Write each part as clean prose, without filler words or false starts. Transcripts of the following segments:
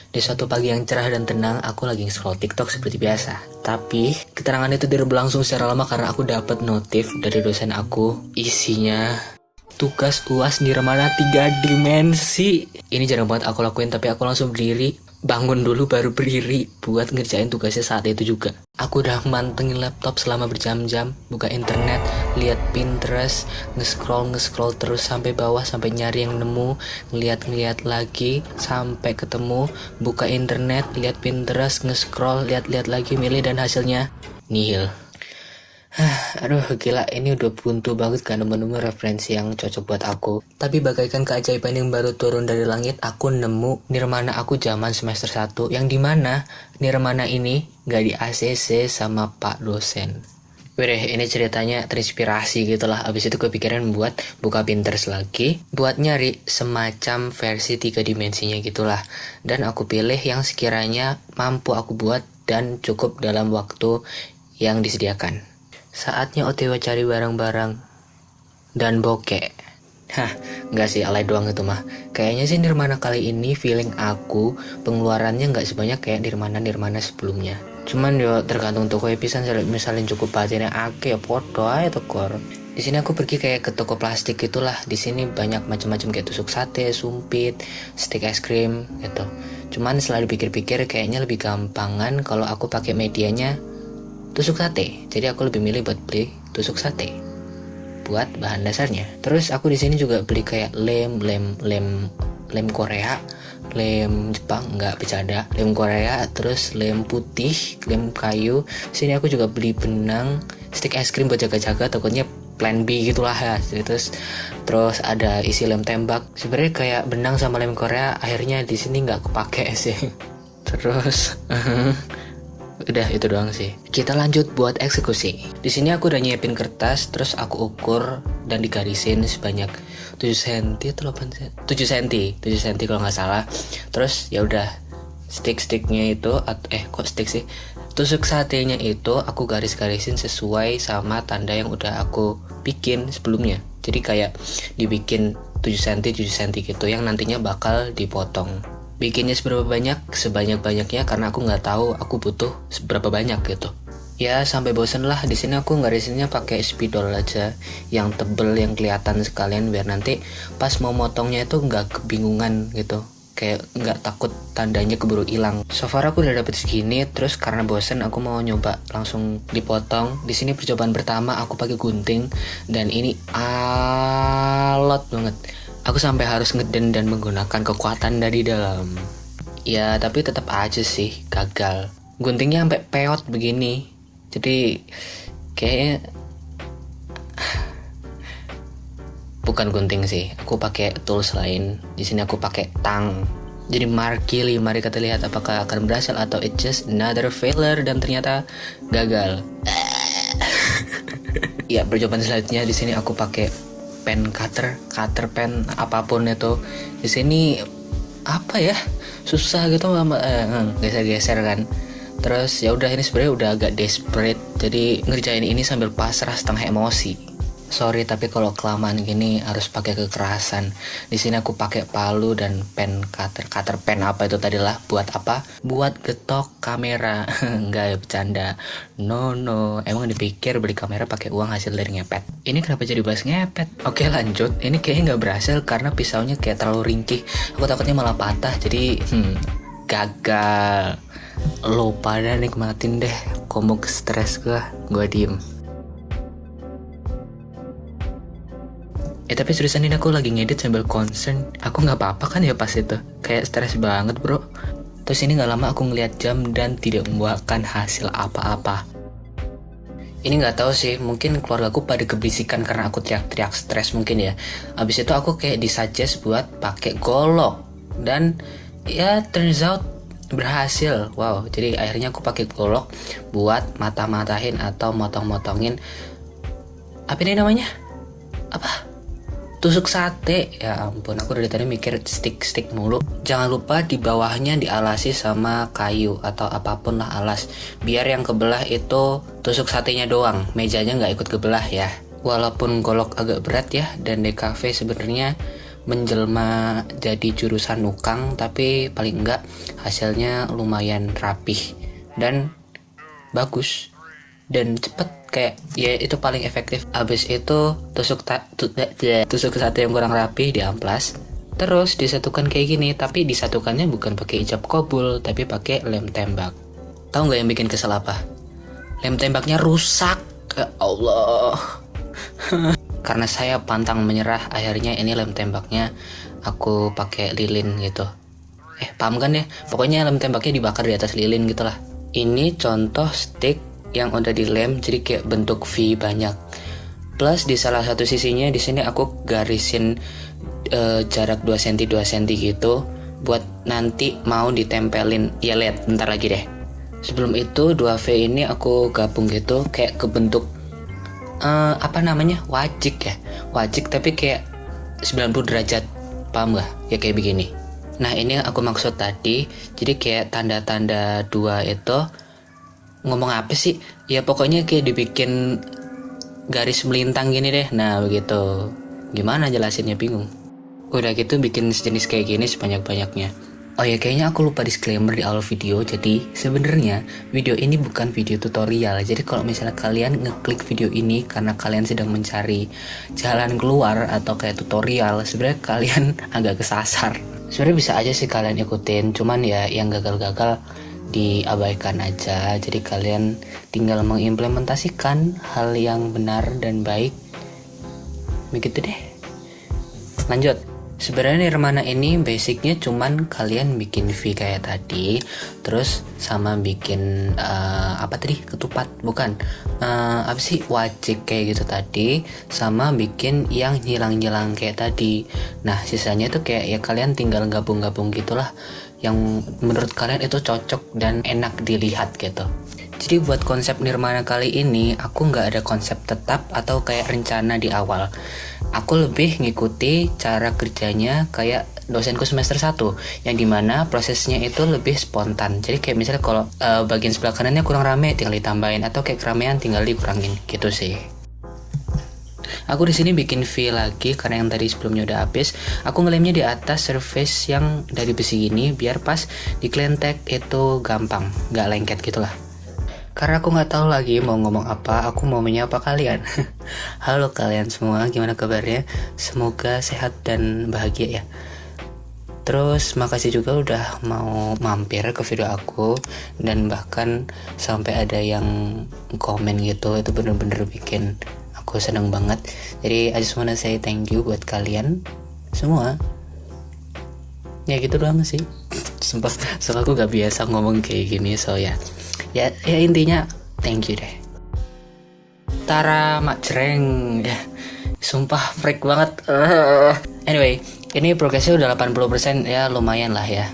Di suatu pagi yang cerah dan tenang, aku lagi scroll TikTok seperti biasa. Tapi, keterangan itu tidak berlangsung secara lama karena aku dapat notif dari dosen aku. Isinya tugas UAS Nirmana 3 dimensi. Ini jarang banget aku lakuin, tapi aku langsung berdiri, bangun dulu baru berdiri buat ngerjain tugasnya saat itu juga. Aku udah mantengin laptop selama berjam-jam, buka internet, lihat Pinterest, nge-scroll terus sampai bawah sampai nyari yang nemu, ngeliat lagi sampai ketemu, buka internet, lihat Pinterest, nge-scroll, lihat lagi, milih dan hasilnya nihil. Aduh gila, ini udah buntu banget gak nemu-nemu referensi yang cocok buat aku. Tapi bagaikan keajaiban yang baru turun dari langit, aku nemu Nirmana aku zaman semester 1, yang dimana Nirmana ini gak di ACC sama Pak dosen. Wih, ini ceritanya terinspirasi gitulah. Abis itu kepikiran buat buka Pinterest lagi, buat nyari semacam versi 3 dimensinya gitulah. Dan aku pilih yang sekiranya mampu aku buat dan cukup dalam waktu yang disediakan. Saatnya OTW cari barang-barang dan bokeh. Enggak sih, alay doang itu mah. Kayaknya sih Nirmana kali ini feeling aku pengeluarannya nggak sebanyak kayak Nirmana sebelumnya. Cuman yo tergantung toko pisan, misalnya cukup baterainya ake podo ae tekor. Di sini aku pergi kayak ke toko plastik gitulah. Di sini banyak macam-macam kayak tusuk sate, sumpit, stik es krim gitu. Cuman setelah dipikir-pikir kayaknya lebih gampangan kalau aku pakai medianya tusuk sate. Jadi aku lebih milih buat beli tusuk sate buat bahan dasarnya. Terus aku di sini juga beli kayak lem Korea, lem Jepang, nggak bercanda, lem Korea, terus lem putih, lem kayu. Sini aku juga beli benang, stik es krim buat jaga-jaga, takutnya plan B gitulah ya. Terus ada isi lem tembak. Sebenarnya kayak benang sama lem Korea akhirnya di sini nggak kepake sih. Terus udah itu doang sih. Kita lanjut buat eksekusi. Di sini aku udah nyiapin kertas, terus aku ukur dan digarisin sebanyak 7 cm atau 8 cm? 7 cm kalau nggak salah. Terus ya udah stick-sticknya itu kok stick sih? Tusuk satenya itu aku garis-garisin sesuai sama tanda yang udah aku bikin sebelumnya. Jadi kayak dibikin 7 cm gitu yang nantinya bakal dipotong. Bikinnya seberapa banyak, sebanyak-banyaknya karena aku nggak tahu aku butuh seberapa banyak gitu. Ya sampai bosen lah. Di sini aku ngarisinnya pakai spidol aja, yang tebel, yang kelihatan sekalian biar nanti pas mau motongnya itu nggak kebingungan gitu. Kayak nggak takut tandanya keburu hilang. So far aku udah dapet segini, terus karena bosen aku mau nyoba langsung dipotong. Di sini percobaan pertama aku pakai gunting dan ini alot banget. Aku sampai harus ngeden dan menggunakan kekuatan dari dalam. Ya tapi tetap aja sih gagal. Guntingnya sampai peot begini. Jadi kayaknya bukan gunting sih. Aku pakai tools lain. Di sini aku pakai tang. Jadi mari kita lihat apakah akan berhasil atau it's just another failure, dan ternyata gagal. Ya percobaan selanjutnya di sini aku pakai pen cutter pen apapun itu. Di sini apa ya, susah gitu geser kan. Terus ya udah, ini sebenarnya udah agak desperate, jadi ngerjain ini sambil pasrah setengah emosi. Sorry tapi kalau kelamaan gini harus pakai kekerasan. Di sini aku pakai palu dan pen cutter pen apa itu tadi lah. Buat apa? Buat getok kamera. Enggak ya, bercanda. No, emang dipikir beli kamera pakai uang hasil dari ngepet. Ini kenapa jadi bahas ngepet? Oke lanjut. Ini kayaknya nggak berhasil karena pisaunya kayak terlalu ringkih. Aku takutnya malah patah, jadi gagal. Lo pada nikmatin deh komuk stres gue diem. Tapi seriusan ini aku lagi ngedit sambil concern. Aku gak apa-apa kan ya pas itu? Kayak stres banget bro. Terus ini gak lama aku ngeliat jam dan tidak membuahkan hasil apa-apa. Ini gak tahu sih, mungkin keluarga aku pada keberisikan karena aku teriak-teriak stres mungkin ya. Abis itu aku kayak disuggest buat pakai golok. Dan ya turns out berhasil. Wow, jadi akhirnya aku pakai golok buat matahin atau motong-motongin. Apa ini namanya? Apa? Tusuk sate. Ya ampun, aku dari tadi mikir stick mulu. Jangan lupa di bawahnya dialasi sama kayu atau apapun lah alas, biar yang kebelah itu tusuk satenya doang, mejanya nggak ikut kebelah ya. Walaupun golok agak berat ya, dan DKV sebenarnya menjelma jadi jurusan nukang, tapi paling enggak hasilnya lumayan rapih dan bagus dan cepet, kayak ya itu paling efektif. Abis itu tusuk satu yang kurang rapih di amplas, terus disatukan kayak gini, tapi disatukannya bukan pakai ijab kabul tapi pakai lem tembak. Tahu nggak yang bikin kesel apa? Lem tembaknya rusak. Ya Allah. Karena saya pantang menyerah, akhirnya ini lem tembaknya aku pakai lilin gitu. Paham kan ya? Pokoknya lem tembaknya dibakar di atas lilin gitulah. Ini contoh stick yang udah dilem, jadi kayak bentuk V banyak. Plus di salah satu sisinya di sini aku garisin jarak 2 cm 2 cm gitu buat nanti mau ditempelin. Ya lihat bentar lagi deh. Sebelum itu 2V ini aku gabung gitu kayak ke bentuk wajik ya, wajik tapi kayak 90 derajat, paham gak? Ya kayak begini. Nah ini yang aku maksud tadi, jadi kayak tanda-tanda 2 itu ngomong apa sih? Ya pokoknya kayak dibikin garis melintang gini deh. Nah begitu. Gimana jelasinnya, bingung. Udah gitu bikin sejenis kayak gini sebanyak-banyaknya. Oh ya, kayaknya aku lupa disclaimer di awal video. Jadi sebenarnya video ini bukan video tutorial. Jadi kalau misalnya kalian ngeklik video ini karena kalian sedang mencari jalan keluar atau kayak tutorial, sebenarnya kalian agak kesasar. Sebenarnya bisa aja sih kalian ikutin, cuman ya yang gagal-gagal diabaikan aja. Jadi kalian tinggal mengimplementasikan hal yang benar dan baik. Begitu deh. Lanjut. Sebenarnya Nirmana ini basicnya cuman kalian bikin V kayak tadi, terus sama bikin ketupat, bukan wajik kayak gitu tadi, sama bikin yang nyilang-nyilang kayak tadi. Nah sisanya tuh kayak ya kalian tinggal gabung-gabung gitulah yang menurut kalian itu cocok dan enak dilihat gitu. Jadi buat konsep Nirmana kali ini aku nggak ada konsep tetap atau kayak rencana di awal. Aku lebih ngikuti cara kerjanya kayak dosenku semester 1, yang dimana prosesnya itu lebih spontan. Jadi kayak misalnya kalau bagian sebelah kanannya kurang rame tinggal ditambahin, atau kayak keramaian tinggal dikurangin gitu sih. Aku di sini bikin V lagi karena yang tadi sebelumnya udah habis. Aku ngelemnya di atas surface yang dari besi gini biar pas diklentek itu gampang, nggak lengket gitulah. Karena aku nggak tahu lagi mau ngomong apa, aku mau menyapa kalian. Halo kalian semua, gimana kabarnya? Semoga sehat dan bahagia ya. Terus makasih juga udah mau mampir ke video aku, dan bahkan sampai ada yang komen gitu, itu bener-bener bikin aku seneng banget. Jadi I just wanna say thank you buat kalian semua. Ya gitu doang sih. Sumpah aku gak biasa ngomong kayak gini, so ya intinya thank you deh. Tara mak cereng ya. Sumpah freak banget. Anyway, ini progresnya udah 80% ya, lumayan lah ya.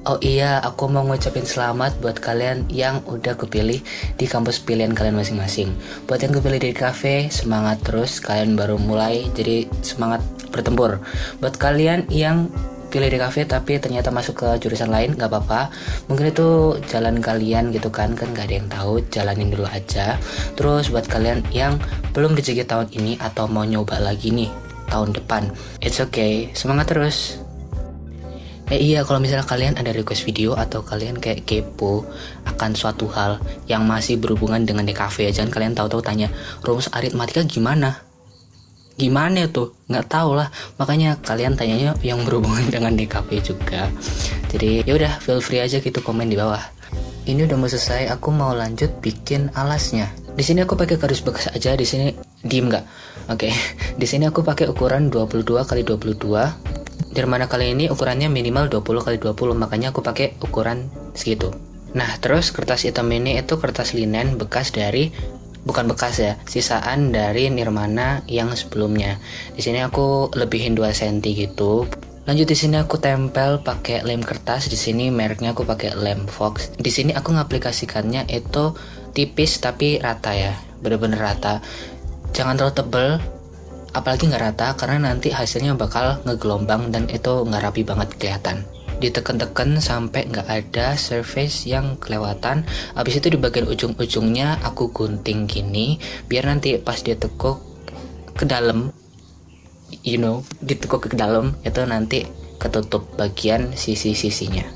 Oh iya, aku mau ngucapin selamat buat kalian yang udah kepilih di kampus pilihan kalian masing-masing. Buat yang kepilih di kafe, semangat terus, kalian baru mulai, jadi semangat bertempur. Buat kalian yang pilih di kafe tapi ternyata masuk ke jurusan lain, gak apa-apa, mungkin itu jalan kalian gitu kan gak ada yang tahu, jalanin dulu aja. Terus buat kalian yang belum rezeki tahun ini atau mau nyoba lagi nih tahun depan, it's okay, semangat terus. Iya, kalau misalnya kalian ada request video atau kalian kayak kepo akan suatu hal yang masih berhubungan dengan DKV, jangan kalian tahu-tahu tanya rumus aritmatika gimana tuh, nggak tahu lah. Makanya kalian tanyanya yang berhubungan dengan DKV juga. Jadi ya udah, feel free aja gitu komen di bawah. Ini udah mau selesai, aku mau lanjut bikin alasnya. Di sini aku pakai kardus bekas aja. Di sini diem nggak? Oke. Di sini aku pakai ukuran 22 x 22. Nirmana kali ini ukurannya minimal 20 x 20, makanya aku pakai ukuran segitu. Nah, terus kertas hitam ini itu kertas linen bekas dari, bukan bekas ya, sisaan dari Nirmana yang sebelumnya. Di sini aku lebihin 2 cm gitu. Lanjut di sini aku tempel pakai lem kertas. Di sini mereknya aku pakai lem Fox. Di sini aku ngaplikasikannya itu tipis tapi rata ya, bener-bener rata. Jangan terlalu tebel, apalagi nggak rata, karena nanti hasilnya bakal ngegelombang dan itu nggak rapi banget kelihatan. Diteken-teken sampai nggak ada surface yang kelewatan. Habis itu di bagian ujung-ujungnya aku gunting gini biar nanti pas dia tekuk ke dalam ditekuk ke dalam, itu nanti ketutup bagian sisi-sisinya.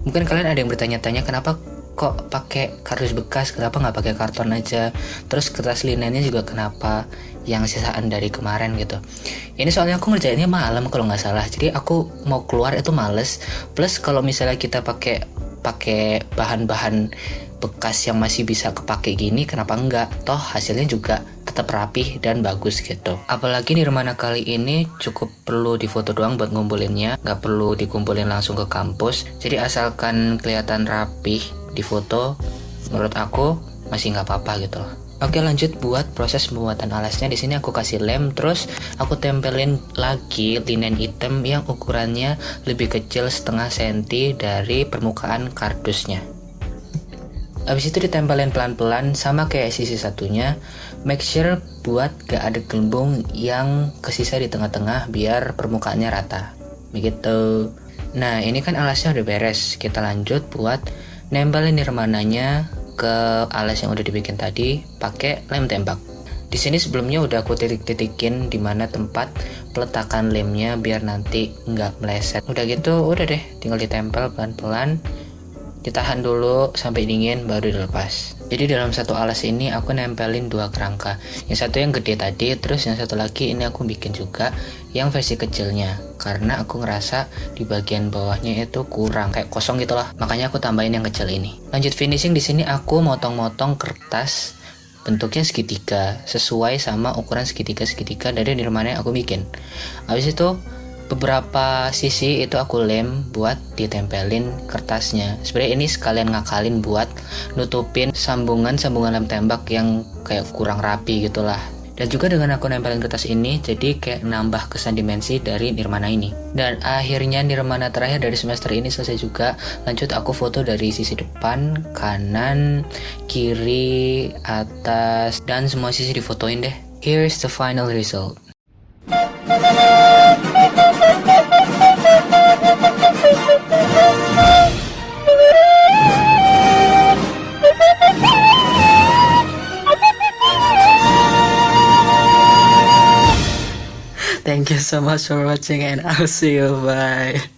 Mungkin kalian ada yang bertanya-tanya kenapa kok pakai kardus bekas, kenapa nggak pakai karton aja, terus kertas linennya juga kenapa yang sisaan dari kemarin gitu. Ini soalnya aku ngerjainnya malam kalau nggak salah, jadi aku mau keluar itu males. Plus kalau misalnya kita pakai bahan-bahan bekas yang masih bisa kepake gini, kenapa enggak, toh hasilnya juga tetap rapih dan bagus gitu. Apalagi nirmana kali ini cukup perlu difoto doang buat ngumpulinnya, nggak perlu dikumpulin langsung ke kampus. Jadi asalkan kelihatan rapih di foto, menurut aku masih nggak apa-apa gitu loh. Oke, lanjut buat proses pembuatan alasnya. Di sini aku kasih lem, terus aku tempelin lagi linen hitam yang ukurannya lebih kecil setengah senti dari permukaan kardusnya. Habis itu ditempelin pelan-pelan sama kayak sisi satunya. Make sure buat gak ada gelembung yang kesisa di tengah-tengah biar permukaannya rata. Begitu. Nah, ini kan alasnya udah beres. Kita lanjut buat nempelin nirmananya ke alas yang udah dibikin tadi pakai lem tembak. Di sini sebelumnya udah aku titik-titikin di mana tempat peletakan lemnya biar nanti nggak meleset. Udah gitu, udah deh, tinggal ditempel pelan-pelan. Ditahan dulu sampai dingin baru dilepas. Jadi dalam satu alas ini aku nempelin 2 kerangka. Yang satu yang gede tadi, terus yang satu lagi ini aku bikin juga yang versi kecilnya. Karena aku ngerasa di bagian bawahnya itu kurang, kayak kosong gitu lah. Makanya aku tambahin yang kecil ini. Lanjut finishing, di sini aku motong-motong kertas bentuknya segitiga sesuai sama ukuran segitiga dari nirmana yang aku bikin. Habis itu beberapa sisi itu aku lem buat ditempelin kertasnya. Sebenarnya ini sekalian ngakalin buat nutupin sambungan lem tembak yang kayak kurang rapi gitulah. Dan juga dengan aku nempelin kertas ini, jadi kayak nambah kesan dimensi dari nirmana ini. Dan akhirnya nirmana terakhir dari semester ini selesai juga. Lanjut aku foto dari sisi depan, kanan, kiri, atas, dan semua sisi difotoin deh. Here's the final result. Thank you so much for watching and I'll see you. Bye.